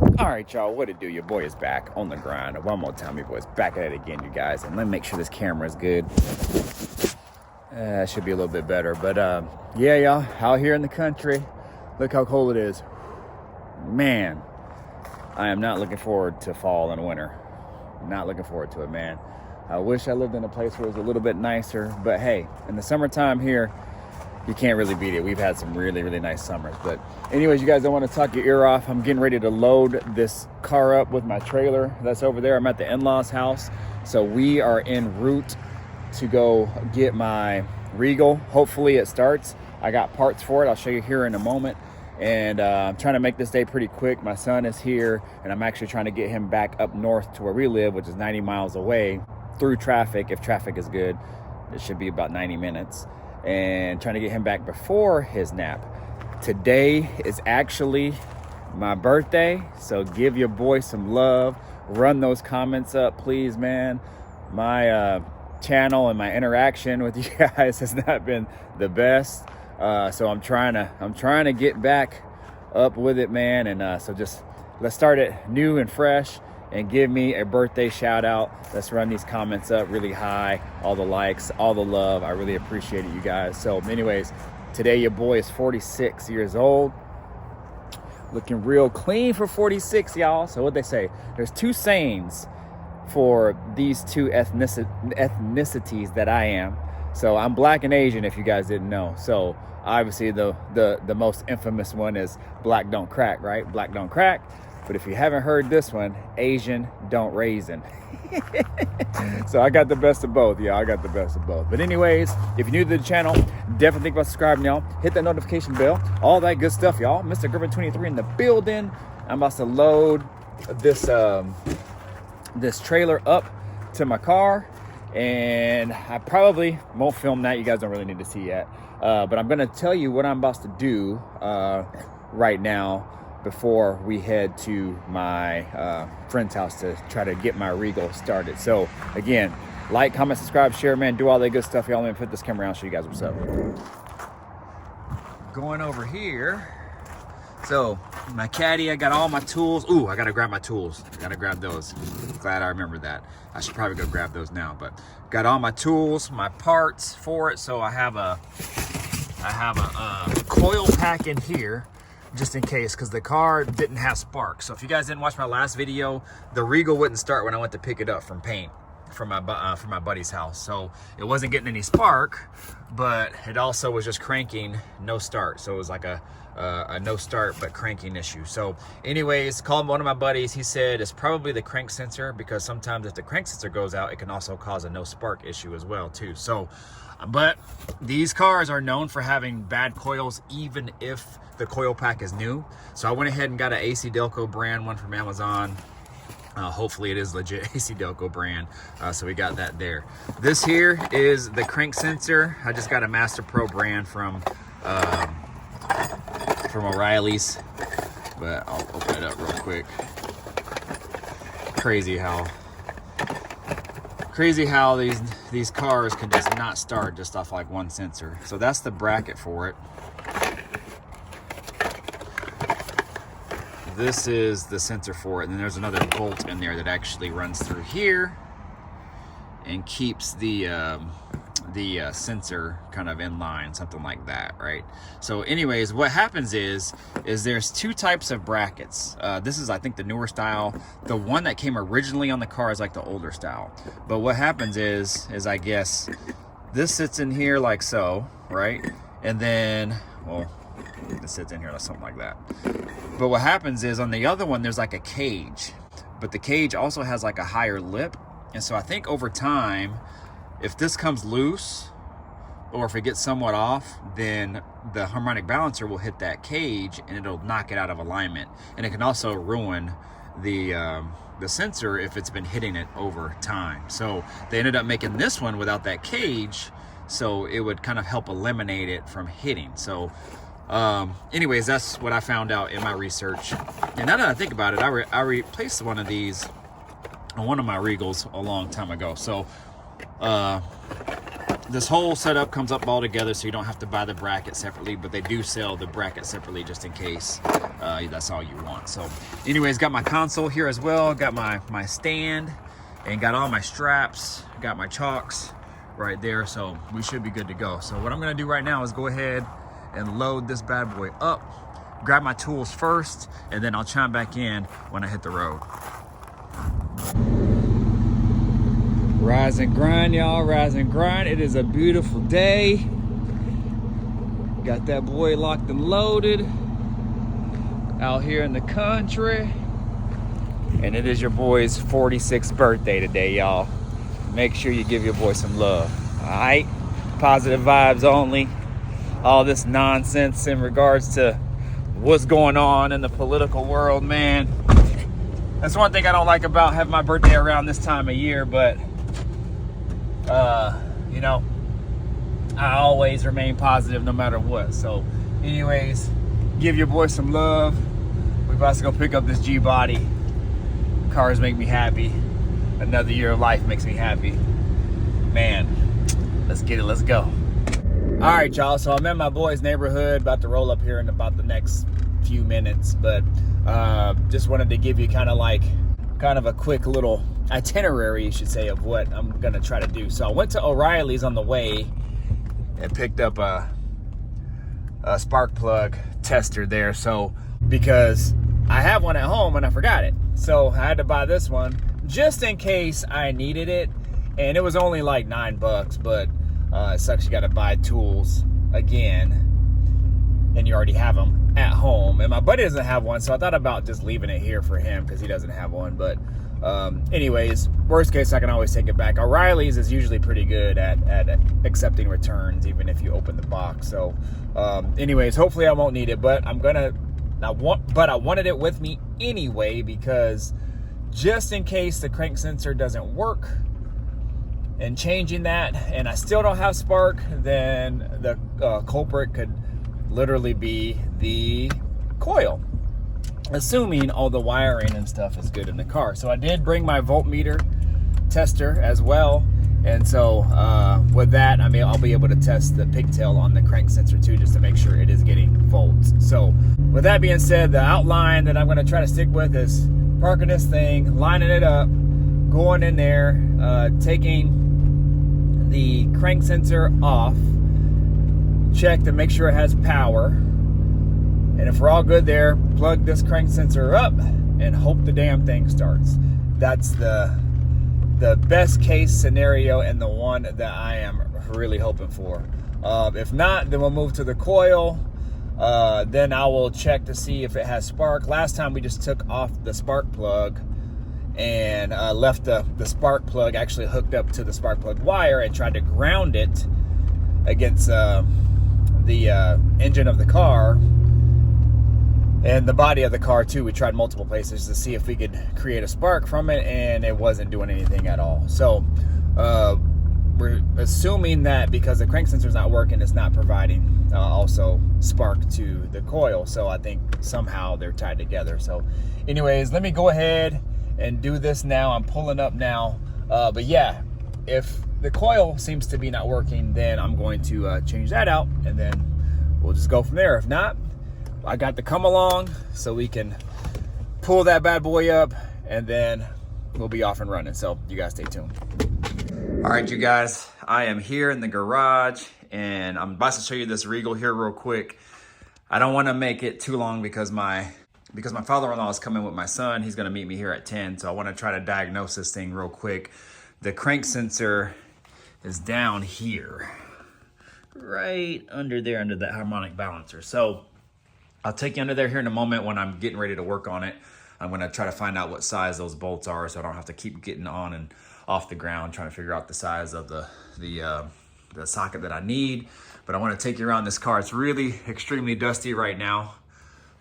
All right, y'all, what it do? Your boy is back on the grind. One more time, your boy's back at it again, you guys. And let me make sure this camera is good. Should be a little bit better. But yeah, y'all, out here in the country, look how cold it is. Man, I am not looking forward to fall and winter. Not looking forward to it, man. I wish I lived in a place where it was a little bit nicer. But hey, in the summertime here, you can't really beat it. We've had some really, really nice summers. But anyways, you guys don't want to talk your ear off. I'm getting ready to load this car up with my trailer that's over there. I'm at the in-laws house. So we are en route to go get my Regal. Hopefully it starts. I got parts for it. I'll show you here in a moment. And I'm trying to make this day pretty quick. My son is here, and I'm actually trying to get him back up north to where we live, which is 90 miles away through traffic. If traffic is good, it should be about 90 minutes. And trying to get him back before his nap. Today is actually my birthday, so give your boy some love. Run those comments up, please, man. My channel and my interaction with you guys has not been the best, so I'm trying to get back up with it, man. And so just let's start it new and fresh and give me a birthday shout out. Let's run these comments up really high. All the likes, all the love. I really appreciate it, you guys. So anyways, today your boy is 46 years old. Looking real clean for 46, y'all. So what they say, there's two sayings for these two ethnicities that I am. So I'm black and Asian, if you guys didn't know. So obviously the most infamous one is black don't crack, right? Black don't crack. But if you haven't heard this one, Asian don't raisin. So I got the best of both, y'all. I got the best of both. But anyways, if you're new to the channel, definitely think about subscribing, y'all. Hit that notification bell. All that good stuff, y'all. Mr. Griffin 23 in the building. I'm about to load this this trailer up to my car. And I probably won't film that. You guys don't really need to see yet. But I'm going to tell you what I'm about to do right now, before we head to my friend's house to try to get my Regal started. So again, like, comment, subscribe, share, man, do all that good stuff, y'all. Let me put this camera around, show you guys what's up. Going over here. So my caddy, I got all my tools. Ooh, I gotta grab my tools. I gotta grab those. Glad I remember that. I should probably go grab those now, but got all my tools, my parts for it. So I have a coil pack in here, just in case, because the car didn't have spark. So if you guys didn't watch my last video, the Regal wouldn't start when I went to pick it up from paint from my buddy's house. So it wasn't getting any spark, but it also was just cranking, no start. So it was like a no start but cranking issue. So anyways, called one of my buddies. He said it's probably the crank sensor, because sometimes if the crank sensor goes out, it can also cause a no spark issue as well too. So but these cars are known for having bad coils, even if the coil pack is new. So I went ahead and got an AC Delco brand one from Amazon. Hopefully it is legit AC Delco brand. So we got that there. This here is the crank sensor. I just got a Master Pro brand from O'Reilly's, but I'll open it up real quick. Crazy how these cars can just not start just off like one sensor. So that's the bracket for it. This is the sensor for it, and then there's another bolt in there that actually runs through here and keeps the sensor kind of in line, something like that, right? So anyways, what happens is there's two types of brackets. This is, I think, the newer style. The one that came originally on the car is like the older style. But what happens is I guess this sits in here like so, right? And then, well, this sits in here like something like that. But what happens is on the other one, there's like a cage, but the cage also has like a higher lip. And so I think over time, if this comes loose, or if it gets somewhat off, then the harmonic balancer will hit that cage and it'll knock it out of alignment. And it can also ruin the sensor if it's been hitting it over time. So they ended up making this one without that cage, so it would kind of help eliminate it from hitting. So anyways, that's what I found out in my research. And now that I think about it, I replaced one of these on one of my Regals a long time ago. So this whole setup comes up all together, so you don't have to buy the bracket separately, but they do sell the bracket separately just in case that's all you want. So anyways, got my console here as well, got my stand, and got all my straps, got my chocks right there, so we should be good to go. So what I'm gonna do right now is go ahead and load this bad boy up, grab my tools first, and then I'll chime back in when I hit the road. Rise and grind, y'all, rise and grind. It is a beautiful day. Got that boy locked and loaded out here in the country. And it is your boy's 46th birthday today, y'all. Make sure you give your boy some love, all right? Positive vibes only. All this nonsense in regards to what's going on in the political world, man. That's one thing I don't like about having my birthday around this time of year, but you know, I always remain positive no matter what. So anyways, give your boy some love. We're about to go pick up this Gbody. Cars make me happy. Another year of life makes me happy. Man, let's get it, let's go. All right, y'all, so I'm in my boy's neighborhood, about to roll up here in about the next few minutes, but just wanted to give you kind of a quick little itinerary, you should say, of what I'm gonna try to do. So I went to O'Reilly's on the way and picked up a spark plug tester there. So because I have one at home and I forgot it, so I had to buy this one just in case I needed it, and it was only like $9, but it sucks you gotta buy tools again and you already have them at home, and my buddy doesn't have one, so I thought about just leaving it here for him because he doesn't have one. But anyways, worst case, I can always take it back. O'Reilly's is usually pretty good at accepting returns even if you open the box. So anyways, hopefully I won't need it, but I wanted it with me anyway, because just in case the crank sensor doesn't work and changing that and I still don't have spark, then the culprit could literally be the coil, assuming all the wiring and stuff is good in the car. So I did bring my voltmeter tester as well, and so with that, I mean, I'll be able to test the pigtail on the crank sensor too, just to make sure it is getting volts. So with that being said, the outline that I'm going to try to stick with is parking this thing, lining it up, going in there, taking the crank sensor off, check to make sure it has power, and if we're all good there, plug this crank sensor up and hope the damn thing starts. That's the best case scenario and the one that I am really hoping for. If not, then we'll move to the coil. Then I will check to see if it has spark. Last time we just took off the spark plug and left the spark plug actually hooked up to the spark plug wire and tried to ground it against the engine of the car and the body of the car too. We tried multiple places to see if we could create a spark from it, and it wasn't doing anything at all. So we're assuming that because the crank sensor is not working, it's not providing also spark to the coil. So I think somehow they're tied together. So anyways, let me go ahead and do this now. I'm pulling up now, but yeah, if the coil seems to be not working, then I'm going to change that out, and then we'll just go from there. If not, I got to come along so we can pull that bad boy up, and then we'll be off and running. So you guys stay tuned. All right, you guys, I am here in the garage, and I'm about to show you this Regal here real quick. I don't want to make it too long because my father-in-law is coming with my son. He's going to meet me here at 10, so I want to try to diagnose this thing real quick. The crank sensor is down here, right under there, under that harmonic balancer. So I'll take you under there here in a moment when I'm getting ready to work on it. I'm gonna try to find out what size those bolts are, so I don't have to keep getting on and off the ground trying to figure out the size of the socket that I need. But I want to take you around this car. It's really extremely dusty right now,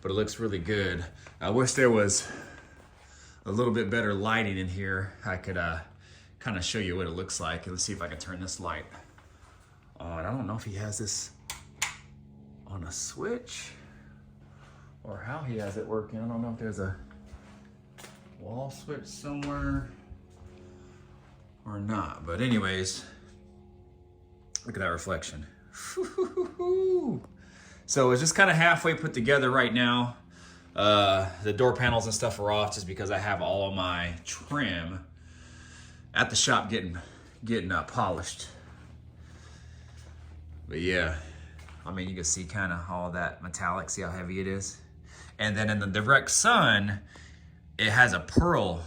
but it looks really good. I wish there was a little bit better lighting in here. I could kind of show you what it looks like. Let's see if I can turn this light on. I don't know if he has this on a switch or how he has it working. I don't know if there's a wall switch somewhere or not. But anyways, Look at that reflection. So it's just kind of halfway put together right now. The door panels and stuff are off just because I have all of my trim at the shop getting polished. But yeah, I mean, you can see kind of all that metallic, see how heavy it is? And then in the direct sun, it has a pearl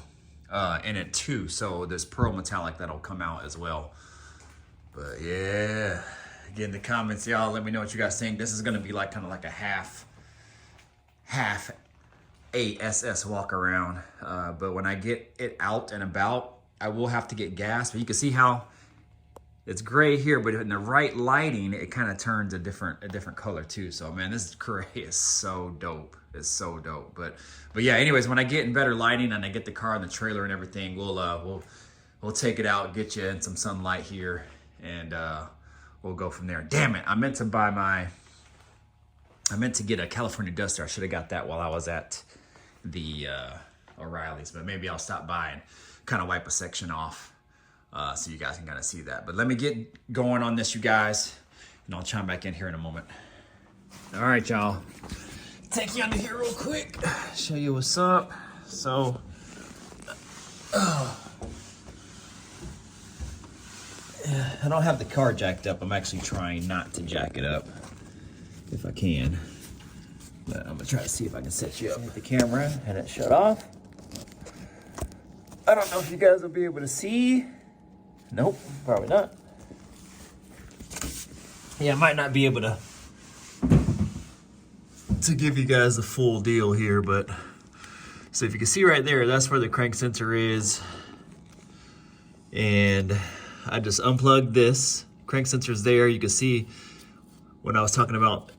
in it too. So there's pearl metallic that'll come out as well. But yeah, get in the comments, y'all. Let me know what you guys think. This is gonna be like kind of like a half ASS walk around. But when I get it out and about, I will have to get gas. But you can see how it's gray here, but in the right lighting, it kind of turns a different color too. So man, this gray is so dope. It's so dope. But yeah, anyways, when I get in better lighting and I get the car and the trailer and everything, we'll take it out, get you in some sunlight here, and we'll go from there. Damn it, I meant to get a California Duster. I should have got that while I was at the O'Reilly's, but maybe I'll stop by and kind of wipe a section off so you guys can kind of see that. But let me get going on this, you guys, and I'll chime back in here in a moment. All right, y'all. Take you under here real quick, show you what's up. So, I don't have the car jacked up. I'm actually trying not to jack it up if I can. But I'm gonna try to see if I can set you up with the camera and it shut off. I don't know if you guys will be able to see. Nope, probably not. Yeah, I might not be able to give you guys the full deal here, but so if you can see right there, that's where the crank sensor is. And I just unplugged this. Crank sensor's there. You can see when I was talking about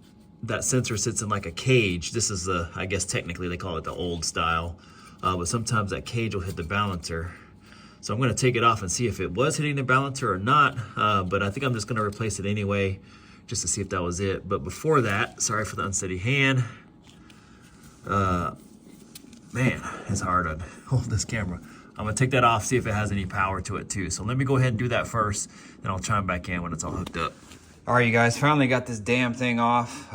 that sensor sits in like a cage. This is the, I guess technically they call it the old style, but sometimes that cage will hit the balancer. So I'm gonna take it off and see if it was hitting the balancer or not, but I think I'm just gonna replace it anyway, just to see if that was it. But before that, sorry for the unsteady hand. Man, it's hard to hold this camera. I'm gonna take that off, see if it has any power to it too. So let me go ahead and do that first, then I'll chime back in when it's all hooked up. All right, you guys, finally got this damn thing off.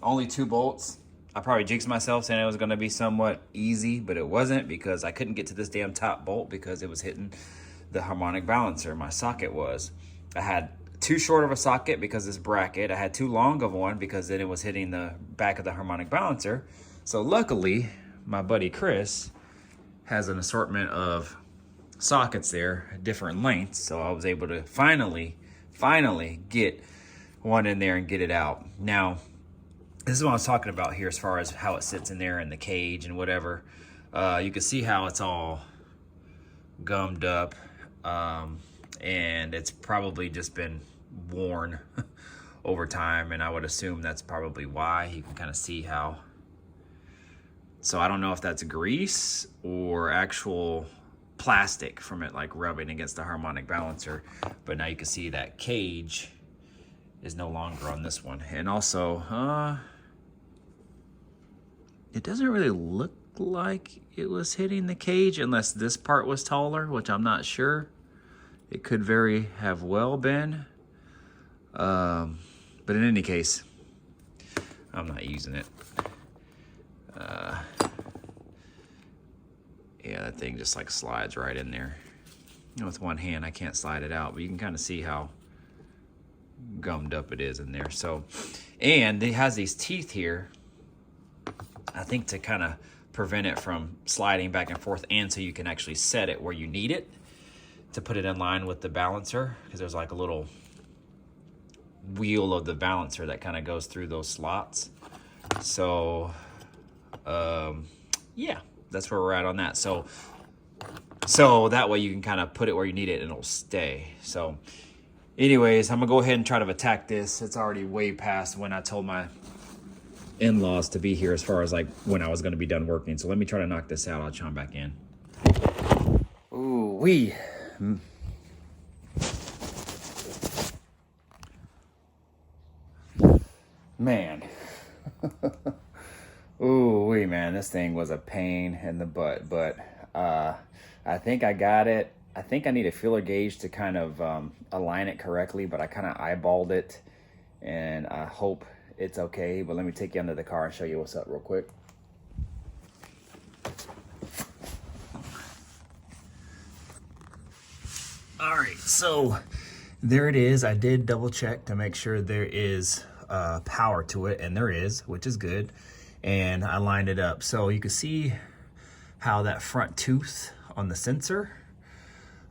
Only 2 bolts. I probably jinxed myself saying it was gonna be somewhat easy, but it wasn't, because I couldn't get to this damn top bolt because it was hitting the harmonic balancer. My socket was. I had too short of a socket because this bracket. I had too long of one because then it was hitting the back of the harmonic balancer. So luckily, my buddy Chris has an assortment of sockets there, different lengths. So I was able to finally get one in there and get it out. Now, this is what I was talking about here as far as how it sits in there in the cage and whatever. You can see how it's all gummed up, and it's probably just been worn over time, and I would assume that's probably why. You can kind of see how. So I don't know if that's grease or actual plastic from it like rubbing against the harmonic balancer, but now you can see that cage is no longer on this one. And also, it doesn't really look like it was hitting the cage unless this part was taller, which I'm not sure. It could very have well been. But in any case, I'm not using it. Yeah, that thing just like slides right in there. You know, with one hand, I can't slide it out, but you can kind of see how gummed up it is in there. So, and it has these teeth here, I think to kind of prevent it from sliding back and forth, and so you can actually set it where you need it to put it in line with the balancer, because there's like a little wheel of the balancer that kind of goes through those slots. So, yeah, that's where we're at on that. So that way you can kind of put it where you need it and it'll stay. So anyways, I'm gonna go ahead and try to attack this. It's already way past when I told my in-laws to be here as far as like when I was gonna be done working. So let me try to knock this out. I'll chime back in. Ooh wee. Man. Ooh wee, man, this thing was a pain in the butt, but I think I got it. I think I need a feeler gauge to kind of align it correctly, but I kind of eyeballed it, and I hope it's okay. But let me take you under the car and show you what's up real quick. All right, so there it is. I did double check to make sure there is power to it, and there is, which is good. And I lined it up. So you can see how that front tooth on the sensor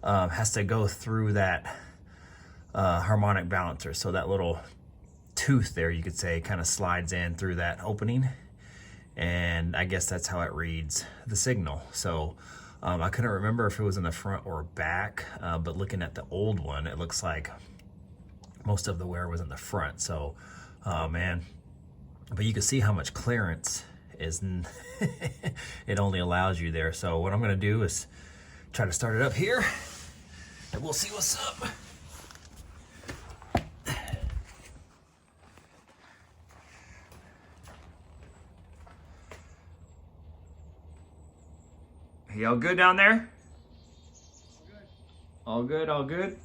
has to go through that harmonic balancer. So that little tooth there, you could say, kind of slides in through that opening. And I guess that's how it reads the signal. So I couldn't remember if it was in the front or back, but looking at the old one, it looks like most of the wear was in the front. So, man, but you can see how much clearance is it only allows you there. So what I'm gonna do is try to start it up here, and we'll see what's up. Y'all good down there? All good, all good?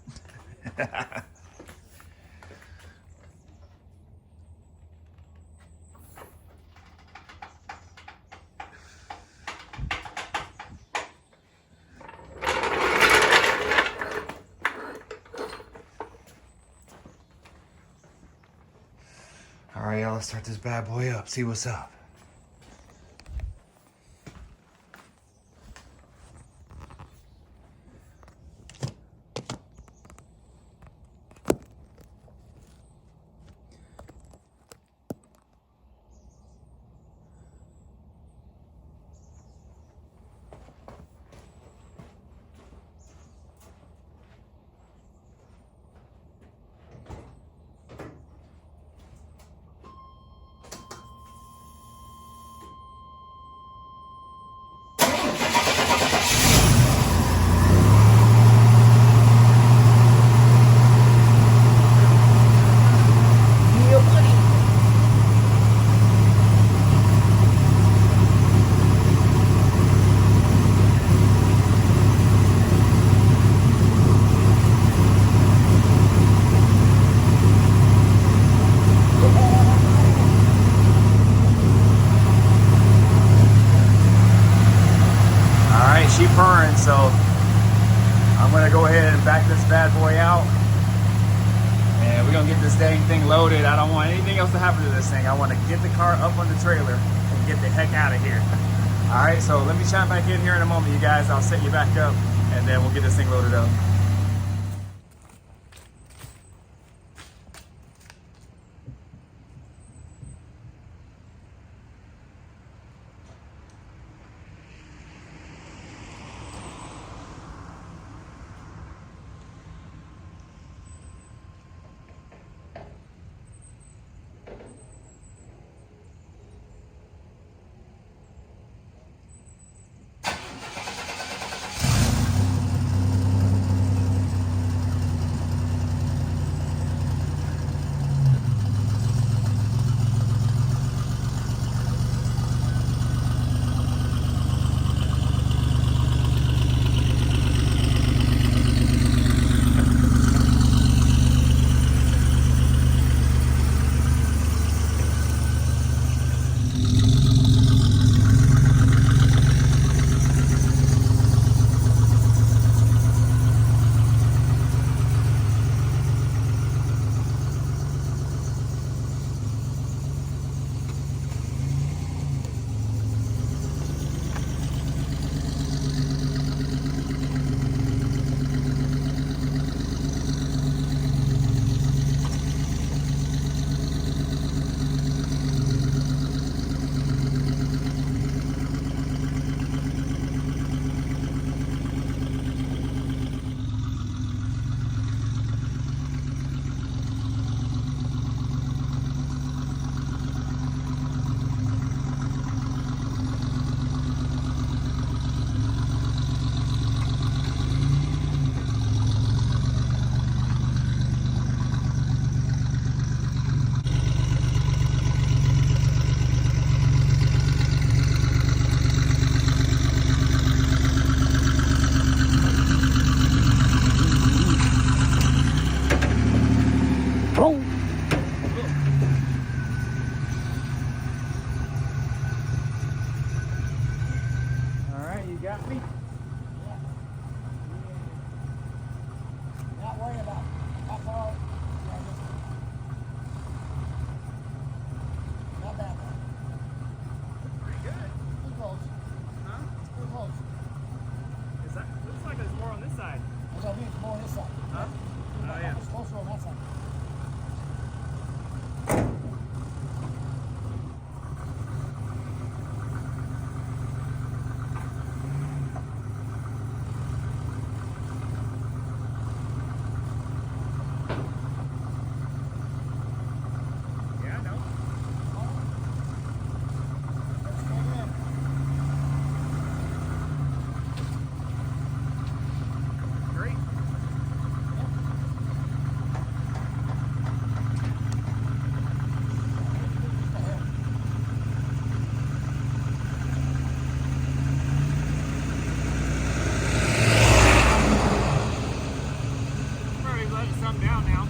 All right, y'all, let's start this bad boy up, see what's up. She purring, so I'm gonna go ahead and back this bad boy out, and we're gonna get this dang thing loaded. I don't want anything else to happen to this thing. I want to get the car up on the trailer and get the heck out of here. All right, so let me chime back in here in a moment, you guys. I'll set you back up, and then we'll get this thing loaded up. got me. Yeah. Not worrying about how far. Yeah, not bad though. Pretty good. Pretty close. Huh? Pretty close. Is that, looks like there's more on this side. That's what I mean. It's more on this side. Huh? Oh, yeah. It's closer on that side. Yeah, I know. Let's dig in. Great. Probably letting some down now.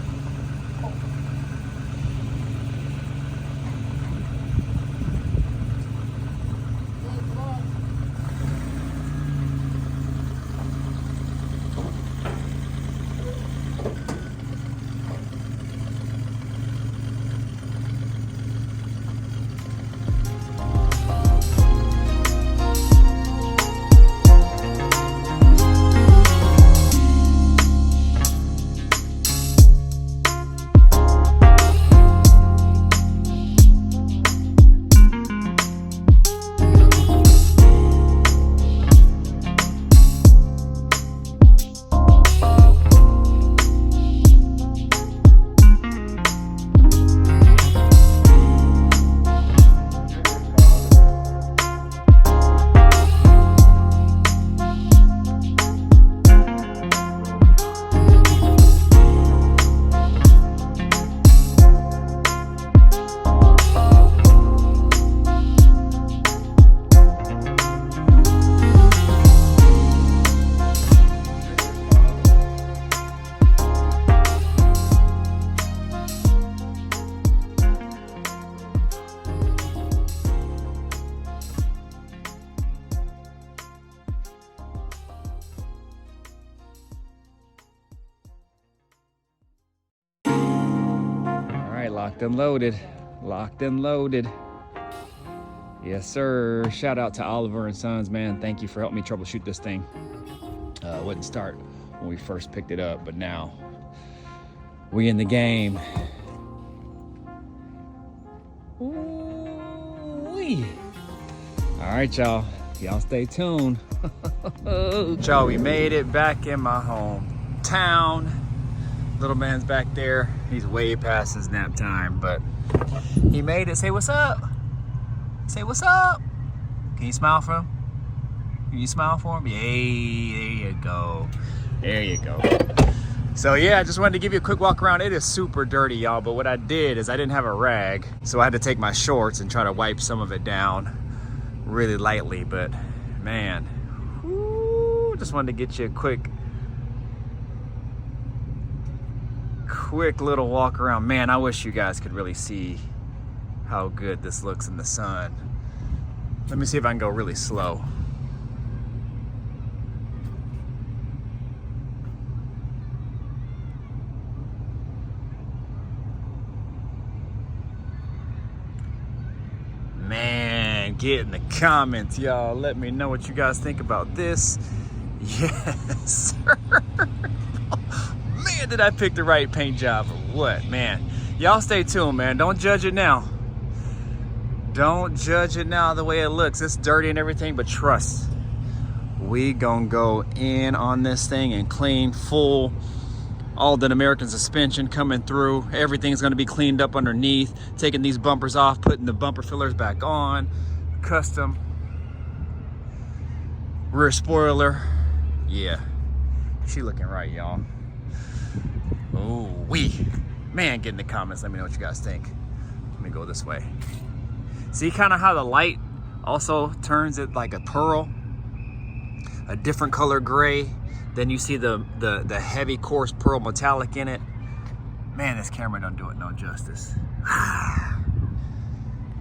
Locked and loaded. Locked and loaded. Yes, sir. Shout out to Oliver and Sons, man. Thank you for helping me troubleshoot this thing. Wouldn't start when we first picked it up, but now we in the game. Ooh-wee. All right, y'all. Y'all stay tuned. Y'all, we made it back in my hometown. Little man's back there. He's way past his nap time, but he made it. Say what's up. Say what's up. Can you smile for him? Can you smile for him? Yay, there you go. There you go. So yeah, I just wanted to give you a quick walk around. It is super dirty, y'all, but what I did is I didn't have a rag, so I had to take my shorts and try to wipe some of it down really lightly, but man, whoo, just wanted to get you a quick little walk around. Man, I wish you guys could really see how good this looks in the sun. Let me see if I can go really slow. Man, get in the comments, y'all. Let me know what you guys think about this. Yes, sir. Man, did I pick the right paint job or what, man? Y'all stay tuned, man. Don't judge it now. Don't judge it now the way it looks. It's dirty and everything, but trust. We gonna go in on this thing and clean full. All the American suspension coming through. Everything's gonna be cleaned up underneath. Taking these bumpers off, putting the bumper fillers back on. Custom rear spoiler. Yeah, she looking right, y'all. Oh, man, get in the comments. Let me know what you guys think. Let me go this way. See kind of how the light also turns it like a pearl, a different color gray. Then you see the heavy coarse pearl metallic in it. Man, this camera don't do it no justice.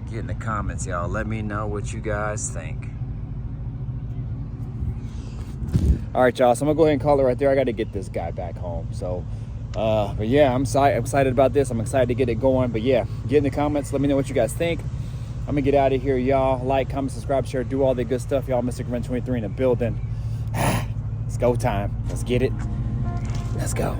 Get in the comments, y'all. Let me know what you guys think. All right, y'all. So I'm gonna go ahead and call it right there. I got to get this guy back home. So, but yeah, I'm excited about this. I'm excited to get it going. But yeah, get in the comments. Let me know what you guys think. I'm gonna get out of here, y'all. Like, comment, subscribe, share, do all the good stuff, y'all. Mr. Comin 23 in the building. It's go time. Let's get it. Let's go.